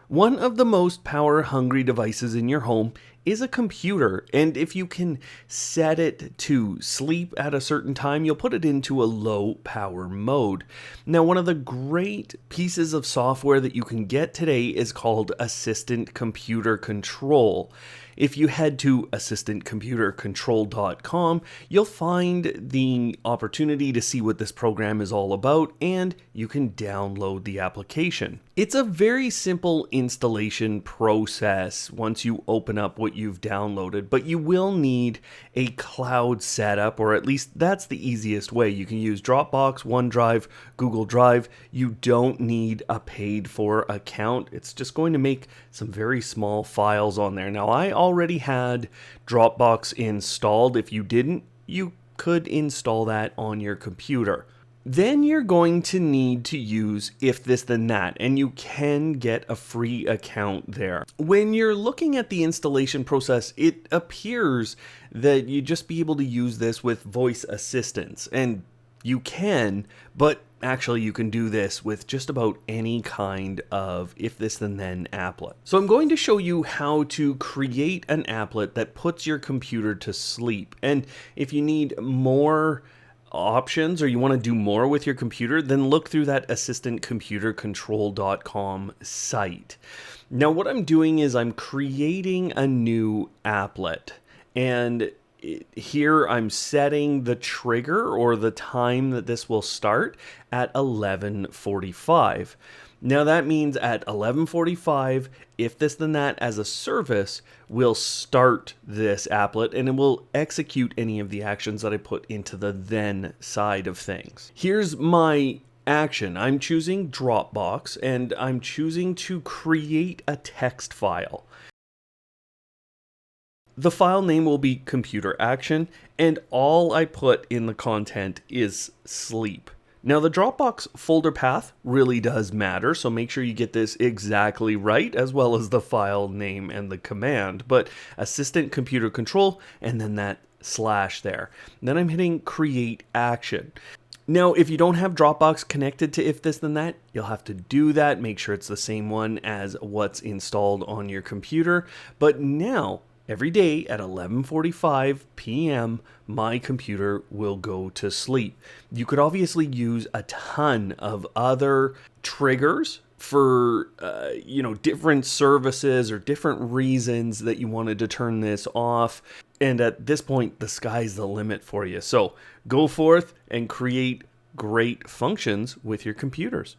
One of the most power-hungry devices in your home is a computer, and if you can set it to sleep at a certain time, you'll put it into a low power mode. Now, one of the great pieces of software that you can get today is called Assistant Computer Control. If you head to assistantcomputercontrol.com, you'll find the opportunity to see what this program is all about, and you can download the application. It's a very simple installation process once you open up what you've downloaded, but you will need a cloud setup, or at least that's the easiest way. You can use Dropbox, OneDrive, Google Drive. You don't need a paid for account. It's just going to make some very small files on there. Now, I already had Dropbox installed. If you didn't, you could install that on your computer. Then you're going to need to use If This Then That, and you can get a free account there. When you're looking at the installation process, it appears that you'd just be able to use this with voice assistants, and you can, but actually you can do this with just about any kind of If This Then Then applet. So I'm going to show you how to create an applet that puts your computer to sleep, and if you need more options or you want to do more with your computer, then look through that assistantcomputercontrol.com site. Now, what I'm doing is I'm creating a new applet, and here I'm setting the trigger or the time that this will start at 11:45. Now that means at 11:45, If This Then That as a service will start this applet, and it will execute any of the actions that I put into the then side of things. Here's my action. I'm choosing Dropbox, and I'm choosing to create a text file. The file name will be computer action, and all I put in the content is sleep. Now, the Dropbox folder path really does matter, so make sure you get this exactly right, as well as the file name and the command. But Assistant Computer Control, and then that slash there. Then I'm hitting Create Action. Now, if you don't have Dropbox connected to If This Then That, you'll have to do that. Make sure it's the same one as what's installed on your computer. But now, every day at 11:45 p.m., my computer will go to sleep. You could obviously use a ton of other triggers for different services or different reasons that you wanted to turn this off. And at this point, the sky's the limit for you. So go forth and create great functions with your computers.